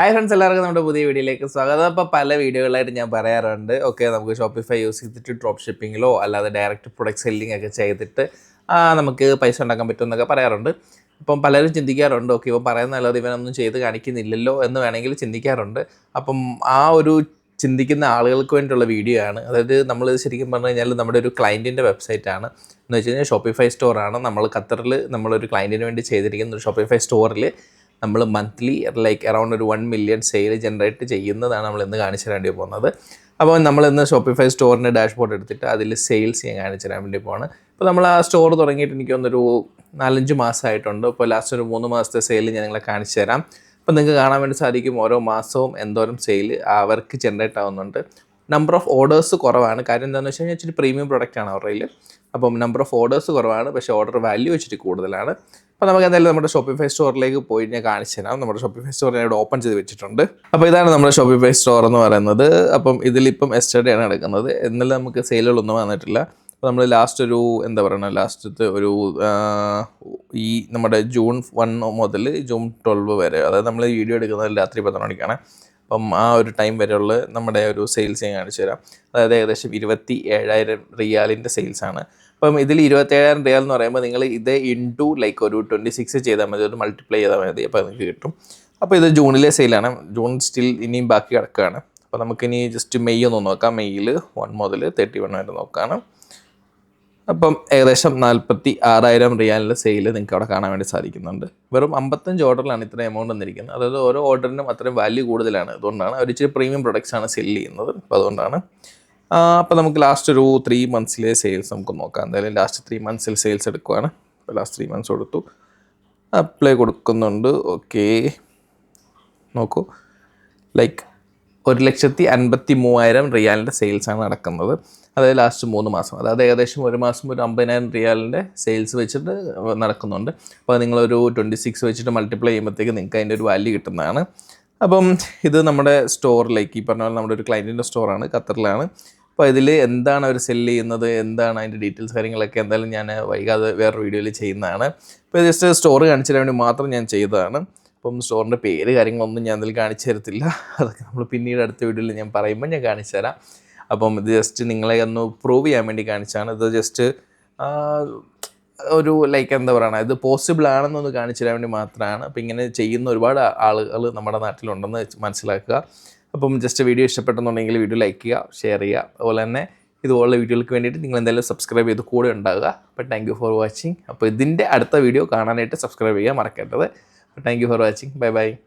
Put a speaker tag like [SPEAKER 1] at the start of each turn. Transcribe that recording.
[SPEAKER 1] Hi friends, എല്ലാവർക്കും നമ്മുടെ പുതിയ വീഡിയോയിലേക്ക് സ്വാഗതം. അപ്പോൾ പല വീഡിയോകളായിട്ട് ഞാൻ പറയാറുണ്ട്, ഓക്കെ നമുക്ക് ഷോപ്പിഫൈ യൂസ് ചെയ്തിട്ട് ഡ്രോപ്പ് ഷിപ്പിങ്ങിലോ അല്ലാതെ ഡയറക്റ്റ് പ്രൊഡക്റ്റ് സെല്ലിംഗ് ഒക്കെ ചെയ്തിട്ട് നമുക്ക് പൈസ ഉണ്ടാക്കാൻ പറ്റുമെന്നൊക്കെ പറയാറുണ്ട്. അപ്പം പലരും ചിന്തിക്കാറുണ്ട്, ഓക്കെ ഇവൻ പറയുന്നതല്ലാതെ ഇവനൊന്നും ചെയ്ത് കാണിക്കുന്നില്ലല്ലോ എന്ന് വേണമെങ്കിൽ ചിന്തിക്കാറുണ്ട്. അപ്പം ആ ഒരു ചിന്തിക്കുന്ന ആളുകൾക്ക് വേണ്ടിയുള്ള വീഡിയോ ആണ്. അതായത് നമ്മൾ ശരിക്കും പറഞ്ഞു കഴിഞ്ഞാൽ നമ്മുടെ ഒരു ക്ലയൻറ്റിൻ്റെ വെബ്സൈറ്റാണ് എന്ന് വെച്ച് കഴിഞ്ഞാൽ ഷോപ്പിഫൈ സ്റ്റോറാണ്. നമ്മൾ ഖത്തറിൽ നമ്മളൊരു ക്ലയൻറ്റിന് വേണ്ടി ചെയ്തിരിക്കുന്ന ഒരു ഷോപ്പിഫൈ സ്റ്റോറിൽ നമ്മൾ മന്ത്ലി ലൈക്ക് അറൗണ്ട് ഒരു 1 മില്യൺ സെയിൽ ജനറേറ്റ് ചെയ്യുന്നതാണ് നമ്മൾ ഇന്ന് കാണിച്ചു തരാൻ വേണ്ടി പോകുന്നത്. അപ്പോൾ നമ്മളിന്ന് ഷോപ്പിഫൈ സ്റ്റോറിൻ്റെ ഡാഷ്ബോർഡ് എടുത്തിട്ട് അതിൽ സെയിൽസ് ഞാൻ കാണിച്ചു തരാൻ വേണ്ടി പോവാണ്. അപ്പോൾ നമ്മൾ ആ സ്റ്റോർ തുടങ്ങിയിട്ട് എനിക്ക് തോന്നുന്നൊരു 4-5 മാസമായിട്ടുണ്ട്. ഇപ്പോൾ ലാസ്റ്റ് ഒരു 3 മാസത്തെ സെയിൽ ഞാൻ നിങ്ങളെ കാണിച്ചു തരാം. അപ്പോൾ നിങ്ങൾക്ക് കാണാൻ വേണ്ടി സാധിക്കും ഓരോ മാസവും എന്തോരം സെയിൽ അവർക്ക് ജനറേറ്റ് ആവുന്നുണ്ട്. നമ്പർ ഓഫ് ഓർഡേഴ്സ് കുറവാണ്. കാര്യം എന്താണെന്ന് വെച്ച് കഴിഞ്ഞാൽ ഇച്ചിരി പ്രീമിയം പ്രൊഡക്റ്റാണ് അവരുടെ കയ്യിൽ. അപ്പം നമ്പർ ഓഫ് ഓർഡേഴ്സ് കുറവാണ്, പക്ഷേ ഓർഡർ വാല്യൂ വെച്ചിട്ട് കൂടുതലാണ്. അപ്പോൾ നമുക്ക് എന്തായാലും നമ്മുടെ ഷോപ്പിഫൈ സ്റ്റോറിലേക്ക് പോയി ഞാൻ കാണിച്ചു തരാം. നമ്മുടെ ഷോപ്പിഫൈ സ്റ്റോർ ഞാൻ ഇവിടെ ഓപ്പൺ ചെയ്ത് വെച്ചിട്ടുണ്ട്. അപ്പോൾ ഇതാണ് നമ്മുടെ ഷോപ്പിഫൈ സ്റ്റോർ എന്ന് പറയുന്നത്. അപ്പം ഇതിലിപ്പം എസ്റ്റർഡേ ആണ് നടക്കുന്നത്. എന്നാലും നമുക്ക് സെയിലുകളൊന്നും വന്നിട്ടില്ല. അപ്പോൾ നമ്മൾ ലാസ്റ്റ് ഒരു ലാസ്റ്റത്തെ ഒരു ഈ നമ്മുടെ ജൂൺ 1 മുതൽ ജൂൺ 12 വരെ, അതായത് നമ്മൾ ഈ വീഡിയോ എടുക്കുന്നത് രാത്രി 11 മണിക്കാണ്. അപ്പം ആ ഒരു ടൈം വരെയുള്ള നമ്മുടെ ഒരു സെയിൽസ് ഞാൻ കാണിച്ചു തരാം. അതായത് ഏകദേശം 27,000 റിയാലിൻ്റെ സെയിൽസാണ്. അപ്പം ഇതിൽ 27,000 റിയാൽ എന്ന് പറയുമ്പോൾ നിങ്ങൾ ഇത് ഇൻറ്റു ലൈക്ക് ഒരു 26 ചെയ്താൽ മതി, ഒരു മൾട്ടിപ്ലൈ ചെയ്താൽ മതി, അപ്പോൾ നിങ്ങൾക്ക് കിട്ടും. അപ്പോൾ ഇത് ജൂണിലെ സെയിലാണ്. ജൂൺ സ്റ്റിൽ ഇനിയും ബാക്കി കിടക്കുകയാണ്. അപ്പോൾ നമുക്കിനി ജസ്റ്റ് മെയ് ഒന്ന് നോക്കാം. മെയ്യിൽ 1 മുതൽ 31 വരെ നോക്കുകയാണ്. അപ്പം ഏകദേശം 46,000 റിയാലിൻ്റെ സെയിൽ നിങ്ങൾക്ക് അവിടെ കാണാൻ വേണ്ടി സാധിക്കുന്നുണ്ട്. വെറും 55 ഓർഡറിലാണ് ഇത്രയും എമൗണ്ട് വന്നിരിക്കുന്നത്. അതായത് ഓരോ ഓർഡറിനും അത്രയും വാല്യൂ കൂടുതലാണ്. അതുകൊണ്ടാണ് അവർ ഇച്ചിരി പ്രീമിയം പ്രൊഡക്ട്സ് ആണ് സെല് ചെയ്യുന്നത്. അപ്പോൾ അതുകൊണ്ടാണ്. അപ്പോൾ നമുക്ക് ലാസ്റ്റ് ഒരു 3 മന്ത്സിലെ സെയിൽസ് നമുക്ക് നോക്കാം. എന്തായാലും ലാസ്റ്റ് 3 മന്ത്സിൽ സെയിൽസ് എടുക്കുവാണ്. അപ്പോൾ ലാസ്റ്റ് 3 മന്ത്സ് കൊടുത്തു, അപ്ലൈ കൊടുക്കുന്നുണ്ട്. ഓക്കെ, നോക്കൂ, ലൈക്ക് 1,53,000 റിയാലിൻ്റെ സെയിൽസാണ് നടക്കുന്നത്. അതായത് ലാസ്റ്റ് 3 മാസം, അതായത് ഏകദേശം ഒരു മാസം ഒരു 50,000 റിയാലിൻ്റെ സെയിൽസ് വെച്ചിട്ട് നടക്കുന്നുണ്ട്. അപ്പോൾ നിങ്ങളൊരു 26 വെച്ചിട്ട് മൾട്ടിപ്ലൈ ചെയ്യുമ്പോഴത്തേക്ക് നിങ്ങൾക്ക് അതിൻ്റെ ഒരു വാല്യൂ കിട്ടുന്നതാണ്. അപ്പം ഇത് നമ്മുടെ സ്റ്റോറിലേക്ക്, ഈ പറഞ്ഞ പോലെ നമ്മുടെ ഒരു ക്ലയൻറ്റിൻ്റെ സ്റ്റോറാണ്, ഖത്തറിലാണ്. അപ്പോൾ ഇതിൽ എന്താണ് അവർ സെല്ല് ചെയ്യുന്നത്, എന്താണ് അതിൻ്റെ ഡീറ്റെയിൽസ് കാര്യങ്ങളൊക്കെ എന്തായാലും ഞാൻ വൈകാതെ വേറൊരു വീഡിയോയിൽ ചെയ്യുന്നതാണ്. ഇപ്പോൾ ജസ്റ്റ് സ്റ്റോർ കാണിച്ചു തരാൻ വേണ്ടി മാത്രം ഞാൻ ചെയ്തതാണ്. അപ്പം സ്റ്റോറിൻ്റെ പേര് കാര്യങ്ങളൊന്നും ഞാൻ അതിൽ കാണിച്ചു തരത്തില്ല. അതൊക്കെ നമ്മൾ പിന്നീട് അടുത്ത വീഡിയോയിൽ ഞാൻ പറയുമ്പോൾ ഞാൻ കാണിച്ചു തരാം. അപ്പം ഇത് ജസ്റ്റ് നിങ്ങളെ ഒന്ന് പ്രൂവ് ചെയ്യാൻ വേണ്ടി കാണിച്ചാണ്. ഇത് ജസ്റ്റ് ഒരു ലൈക്ക് ഇത് പോസിബിൾ ആണെന്നൊന്ന് കാണിച്ചു തരാൻ വേണ്ടി മാത്രമാണ്. അപ്പോൾ ഇങ്ങനെ ചെയ്യുന്ന ഒരുപാട് ആളുകൾ നമ്മുടെ നാട്ടിലുണ്ടെന്ന് മനസ്സിലാക്കുക. അപ്പം ജസ്റ്റ് വീഡിയോ ഇഷ്ടപ്പെട്ടെന്നുണ്ടെങ്കിൽ വീഡിയോ ലൈക്ക് ചെയ്യുക, ഷെയർ ചെയ്യുക. അതുപോലെ തന്നെ ഇതുപോലുള്ള വീഡിയോകൾക്ക് വേണ്ടിയിട്ട് നിങ്ങൾ എന്തായാലും സബ്സ്ക്രൈബ് ചെയ്ത് കൂടെ ഉണ്ടാകുക. അപ്പോൾ താങ്ക് യു ഫോർ വാച്ചിങ്. അപ്പോൾ ഇതിൻ്റെ അടുത്ത വീഡിയോ കാണാനായിട്ട് സബ്സ്ക്രൈബ് ചെയ്യാൻ മറക്കരുത്. Thank you for watching. Bye bye.